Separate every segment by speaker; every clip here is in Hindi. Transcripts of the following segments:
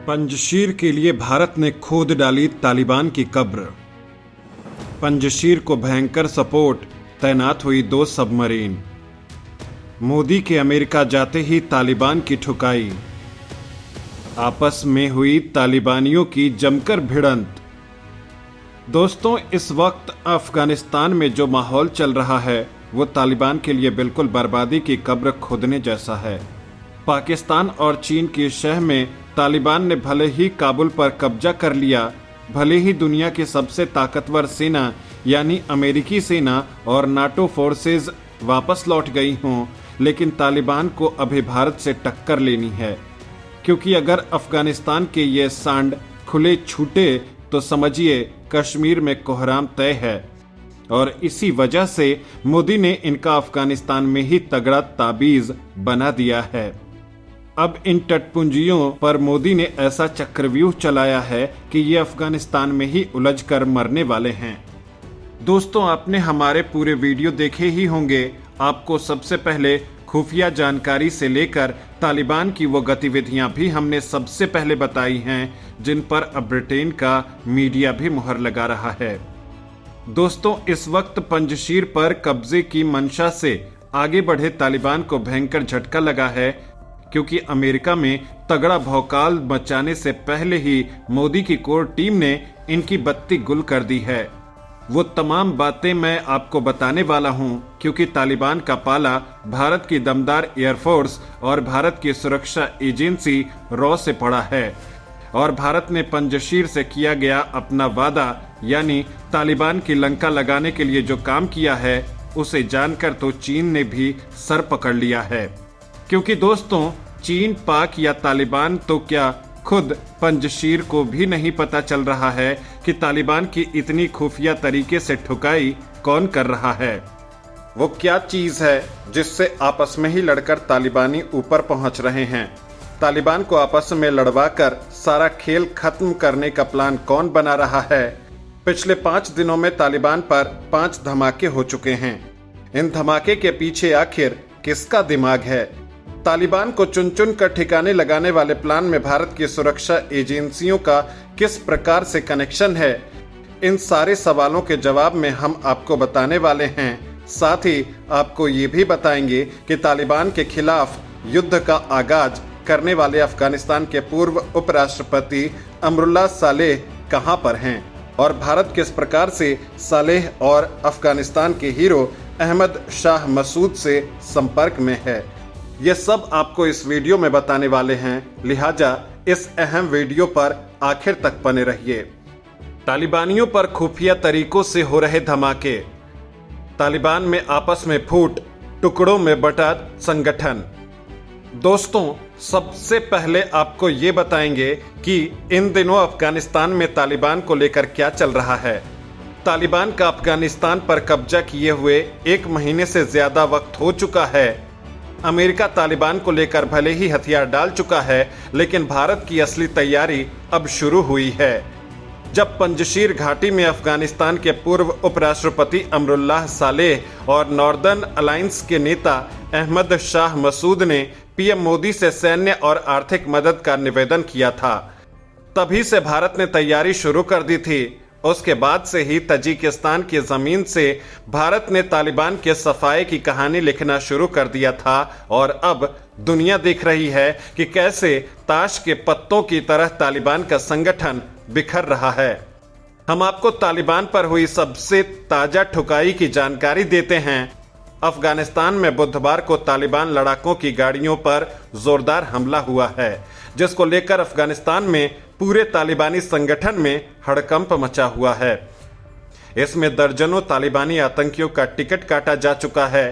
Speaker 1: पंजशीर के लिए भारत ने खोद डाली तालिबान की कब्र। पंजशीर को भयंकर सपोर्ट, तैनात हुई 2 सबमरीन। मोदी के अमेरिका जाते ही तालिबान की ठुकाई। आपस में हुई तालिबानियों की जमकर भिड़ंत। दोस्तों, इस वक्त अफगानिस्तान में जो माहौल चल रहा है वो तालिबान के लिए बिल्कुल बर्बादी की कब्र खोदने जैसा है। पाकिस्तान और चीन की शह में तालिबान ने भले ही काबुल पर कब्जा कर लिया, भले ही दुनिया की सबसे ताकतवर सेना यानी अमेरिकी सेना और नाटो फोर्सेज वापस लौट गई हों, लेकिन तालिबान को अभी भारत से टक्कर लेनी है। क्योंकि अगर अफगानिस्तान के ये सांड खुले छूटे तो समझिए कश्मीर में कोहराम तय है। और इसी वजह से मोदी ने इनका अफगानिस्तान में ही तगड़ा ताबीज बना दिया है। अब इन तटपुंजियों पर मोदी ने ऐसा चक्रव्यूह चलाया है कि ये अफगानिस्तान में ही उलझ कर मरने वाले हैं। दोस्तों, आपने हमारे पूरे वीडियो देखे ही होंगे। आपको सबसे पहले खुफिया जानकारी से लेकर तालिबान की वो गतिविधियां भी हमने सबसे पहले बताई हैं जिन पर अब ब्रिटेन का मीडिया भी मुहर लगा रहा है। दोस्तों, इस वक्त पंजशीर पर कब्जे की मंशा से आगे बढ़े तालिबान को भयंकर झटका लगा है, क्योंकि अमेरिका में तगड़ा भौकाल मचाने से पहले ही मोदी की कोर टीम ने इनकी बत्ती गुल कर दी है। वो तमाम बातें मैं आपको बताने वाला हूं, क्योंकि तालिबान का पाला भारत की दमदार एयरफोर्स और भारत की सुरक्षा एजेंसी रॉ से पड़ा है। और भारत ने पंजशीर से किया गया अपना वादा यानी तालिबान की लंका लगाने के लिए जो काम किया है उसे जानकर तो चीन ने भी सर पकड़ लिया है। क्योंकि दोस्तों, चीन, पाक या तालिबान तो क्या खुद पंजशीर को भी नहीं पता चल रहा है कि तालिबान की इतनी खुफिया तरीके से ठुकाई कौन कर रहा है। वो क्या चीज है जिससे आपस में ही लड़कर तालिबानी ऊपर पहुंच रहे हैं। तालिबान को आपस में लड़वाकर सारा खेल खत्म करने का प्लान कौन बना रहा है। पिछले 5 दिनों में तालिबान पर 5 धमाके हो चुके हैं। इन धमाके के पीछे आखिर किसका दिमाग है। तालिबान को चुन चुन कर ठिकाने लगाने वाले प्लान में भारत की सुरक्षा एजेंसियों का किस प्रकार से कनेक्शन है, इन सारे सवालों के जवाब में हम आपको बताने वाले हैं। साथ ही आपको ये भी बताएंगे कि तालिबान के खिलाफ युद्ध का आगाज करने वाले अफगानिस्तान के पूर्व उपराष्ट्रपति अमरुल्लाह सालेह कहां पर हैं और भारत किस प्रकार से सालेह और अफगानिस्तान के हीरो अहमद शाह मसूद से संपर्क में है। ये सब आपको इस वीडियो में बताने वाले हैं, लिहाजा इस अहम वीडियो पर आखिर तक बने रहिए। तालिबानियों पर खुफिया तरीकों से हो रहे धमाके। तालिबान में आपस में फूट, टुकड़ों में बटा संगठन। दोस्तों, सबसे पहले आपको ये बताएंगे कि इन दिनों अफगानिस्तान में तालिबान को लेकर क्या चल रहा है। तालिबान का अफगानिस्तान पर कब्जा किए हुए 1 महीने से ज्यादा वक्त हो चुका है। अमेरिका तालिबान को लेकर भले ही हथियार डाल चुका है, लेकिन भारत की असली तैयारी अब शुरू हुई है। जब पंजशीर घाटी में अफगानिस्तान के पूर्व उपराष्ट्रपति अमरुल्लाह सालेह और नॉर्दर्न अलायंस के नेता अहमद शाह मसूद ने पीएम मोदी से सैन्य और आर्थिक मदद का निवेदन किया था, तभी से भारत ने तैयारी शुरू कर दी थी। उसके बाद से ही तजिकिस्तान की जमीन से भारत ने तालिबान के सफाए की कहानी लिखना शुरू कर दिया था। और अब दुनिया देख रही है कि कैसे ताश के पत्तों की तरह तालिबान का संगठन बिखर रहा है। हम आपको तालिबान पर हुई सबसे ताजा ठुकाई की जानकारी देते हैं। अफगानिस्तान में बुधवार को तालिबान लड़ाकों की गाड़ियों पर जोरदार हमला हुआ है, जिसको लेकर अफगानिस्तान में पूरे तालिबानी संगठन में हड़कंप मचा हुआ है। इसमें दर्जनों तालिबानी आतंकियों का टिकट काटा जा चुका है।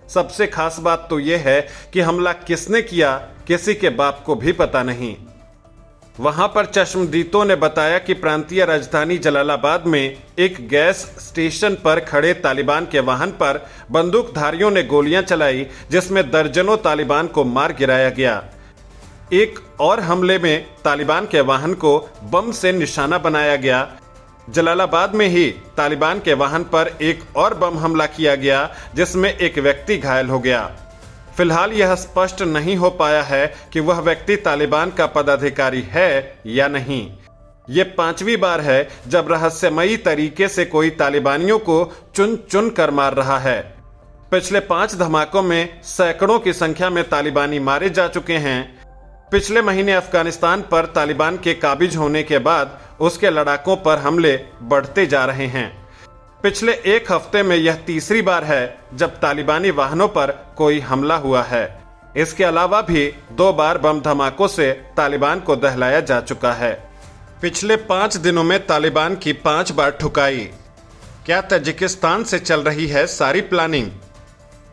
Speaker 1: सबसे खास बात तो यह है कि हमला किसने किया, किसी के बाप को भी पता नहीं। वहां पर चश्मदीदों ने बताया कि प्रांतीय राजधानी जलालाबाद में एक गैस स्टेशन पर खड़े तालिबान के वाहन पर बंदूकधारियों ने गोलियां चलाई, जिसमें दर्जनों तालिबान को मार गिराया गया। एक और हमले में तालिबान के वाहन को बम से निशाना बनाया गया। जलालाबाद में ही तालिबान के वाहन पर एक और बम हमला किया गया, जिसमें एक व्यक्ति घायल हो गया। फिलहाल यह स्पष्ट नहीं हो पाया है कि वह व्यक्ति तालिबान का पदाधिकारी है या नहीं। ये 5वीं बार है जब रहस्यमयी तरीके से कोई तालिबानियों को चुन चुन कर मार रहा है। पिछले 5 धमाकों में सैकड़ों की संख्या में तालिबानी मारे जा चुके हैं। पिछले महीने अफगानिस्तान पर तालिबान के काबिज होने के बाद उसके लड़ाकों पर हमले बढ़ते जा रहे हैं। पिछले 1 हफ्ते में यह तीसरी बार है जब तालिबानी वाहनों पर कोई हमला हुआ है। इसके अलावा भी 2 बार बम धमाकों से तालिबान को दहलाया जा चुका है। पिछले 5 दिनों में तालिबान की 5 बार ठुकाई। क्या तजिकिस्तान से चल रही है सारी प्लानिंग?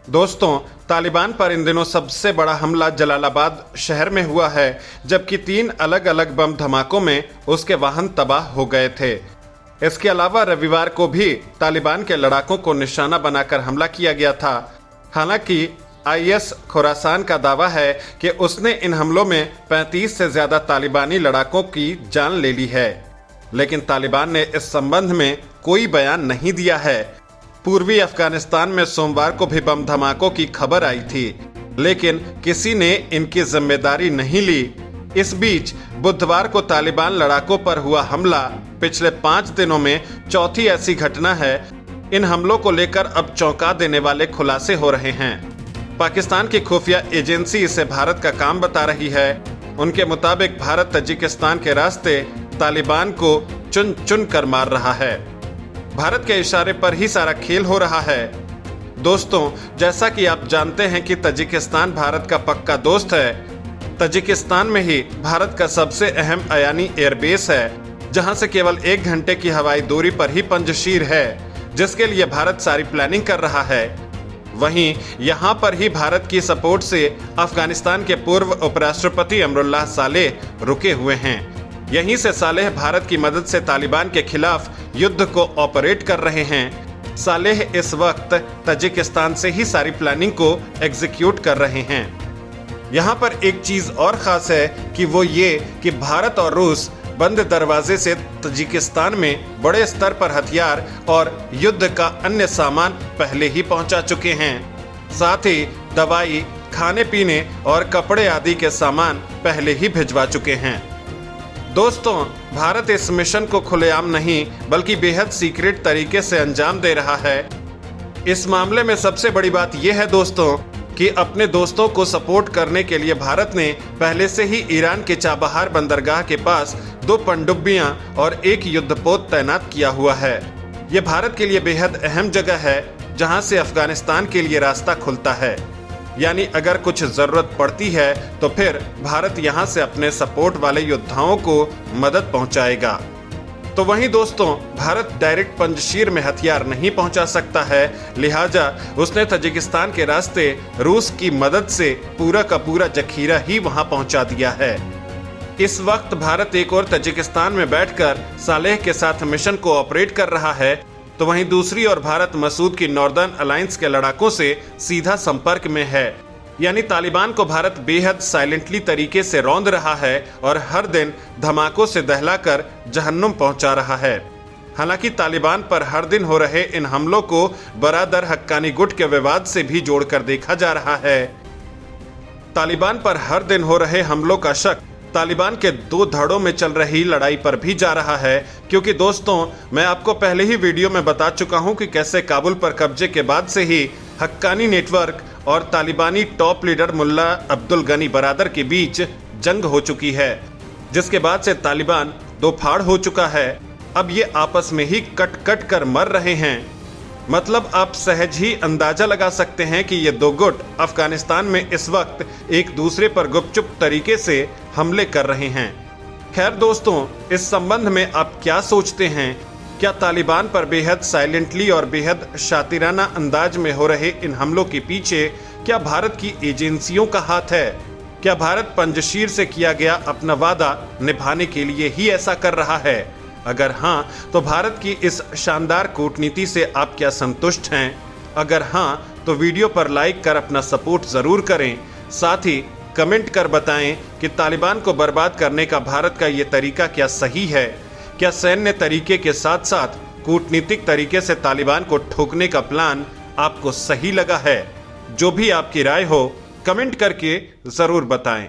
Speaker 1: दोस्तों, तालिबान पर इन दिनों सबसे बड़ा हमला जलालाबाद शहर में हुआ है, जबकि 3 अलग अलग बम धमाकों में उसके वाहन तबाह हो गए थे। इसके अलावा रविवार को भी तालिबान के लड़ाकों को निशाना बनाकर हमला किया गया था। हालांकि IS खुरासान का दावा है कि उसने इन हमलों में 35 से ज्यादा तालिबानी लड़ाकों की जान ले ली है, लेकिन तालिबान ने इस संबंध में कोई बयान नहीं दिया है। पूर्वी अफगानिस्तान में सोमवार को भी बम धमाकों की खबर आई थी, लेकिन किसी ने इनकी जिम्मेदारी नहीं ली। इस बीच बुधवार को तालिबान लड़ाकों पर हुआ हमला पिछले 5 दिनों में चौथी ऐसी घटना है। इन हमलों को लेकर अब चौंका देने वाले खुलासे हो रहे हैं। पाकिस्तान की खुफिया एजेंसी इसे भारत का काम बता रही है। उनके मुताबिक भारत तजिकिस्तान के रास्ते तालिबान को चुन चुन कर मार रहा है। भारत के इशारे पर ही सारा खेल हो रहा है। दोस्तों, जैसा कि आप जानते हैं कि तजिकिस्तान भारत का पक्का दोस्त है। तजिकिस्तान में ही भारत का सबसे अहम अयानी एयरबेस है, जहां से केवल 1 घंटे की हवाई दूरी पर ही पंजशीर है, जिसके लिए भारत सारी प्लानिंग कर रहा है। वहीं यहां पर ही भारत की सपोर्ट से अफगानिस्तान के पूर्व उपराष्ट्रपति अमरुल्लाह सालेह रुके हुए हैं। यहीं से सालेह भारत की मदद से तालिबान के खिलाफ युद्ध को ऑपरेट कर रहे हैं। सालेह इस वक्त तजिकिस्तान से ही सारी प्लानिंग को एग्जीक्यूट कर रहे हैं। यहाँ पर एक चीज और खास है कि वो ये कि भारत और रूस बंद दरवाजे से तजिकिस्तान में बड़े स्तर पर हथियार और युद्ध का अन्य सामान पहले ही पहुंचा चुके हैं। साथ ही दवाई, खाने पीने और कपड़े आदि के सामान पहले ही भिजवा चुके हैं। दोस्तों, भारत इस मिशन को खुलेआम नहीं बल्कि बेहद सीक्रेट तरीके से अंजाम दे रहा है। इस मामले में सबसे बड़ी बात यह है दोस्तों कि अपने दोस्तों को सपोर्ट करने के लिए भारत ने पहले से ही ईरान के चाबहार बंदरगाह के पास 2 पनडुब्बियां और 1 युद्धपोत तैनात किया हुआ है। यह भारत के लिए बेहद अहम जगह है, जहां से अफगानिस्तान के लिए रास्ता खुलता है। यानी अगर कुछ जरूरत पड़ती है तो फिर भारत यहां से अपने सपोर्ट वाले योद्धाओं को मदद पहुंचाएगा। तो वहीं दोस्तों, भारत डायरेक्ट पंजशीर में हथियार नहीं पहुंचा सकता है, लिहाजा उसने तजिकिस्तान के रास्ते रूस की मदद से पूरा का पूरा जखीरा ही वहां पहुंचा दिया है। इस वक्त भारत एक और तजिकिस्तान में बैठकर सालेह के साथ मिशन को ऑपरेट कर रहा है, तो वहीं दूसरी ओर भारत मसूद की नॉर्दर्न अलायंस के लड़ाकों से सीधा संपर्क में है। यानी तालिबान को भारत बेहद साइलेंटली तरीके से रौंद रहा है और हर दिन धमाकों से दहलाकर जहन्नुम पहुंचा रहा है। हालांकि तालिबान पर हर दिन हो रहे इन हमलों को बरादर हक्कानी गुट के विवाद से भी जोड़कर देखा जा रहा है। तालिबान पर हर दिन हो रहे हमलों का शक तालिबान के 2 धड़ों में चल रही लड़ाई पर भी जा रहा है, क्योंकि दोस्तों, मैं आपको पहले ही वीडियो में बता चुका हूं कि कैसे काबुल पर कब्जे के बाद से ही हक्कानी नेटवर्क और तालिबानी टॉप लीडर मुल्ला अब्दुल गनी बरादर के बीच जंग हो चुकी है, जिसके बाद से तालिबान 2 फाड़ हो चुका है। अब ये आपस में ही कट कट कर मर रहे हैं। मतलब आप सहज ही अंदाजा लगा सकते हैं कि ये 2 गुट अफगानिस्तान में इस वक्त एक दूसरे पर गुपचुप तरीके से हमले कर रहे हैं। खैर दोस्तों, इस संबंध में आप क्या सोचते हैं? क्या तालिबान पर बेहद साइलेंटली और बेहद शातिराना अंदाज में हो रहे इन हमलों के पीछे क्या भारत की एजेंसियों का हाथ है? क्या भारत पंजशीर से किया गया अपना वादा निभाने के लिए ही ऐसा कर रहा है? अगर हाँ, तो भारत की इस शानदार कूटनीति से आप क्या संतुष्ट हैं? अगर हाँ, तो वीडियो पर लाइक कर अपना सपोर्ट जरूर करें। साथ ही कमेंट कर बताएं कि तालिबान को बर्बाद करने का भारत का ये तरीका क्या सही है? क्या सैन्य तरीके के साथ साथ कूटनीतिक तरीके से तालिबान को ठोकने का प्लान आपको सही लगा है? जो भी आपकी राय हो, कमेंट करके जरूर बताएं।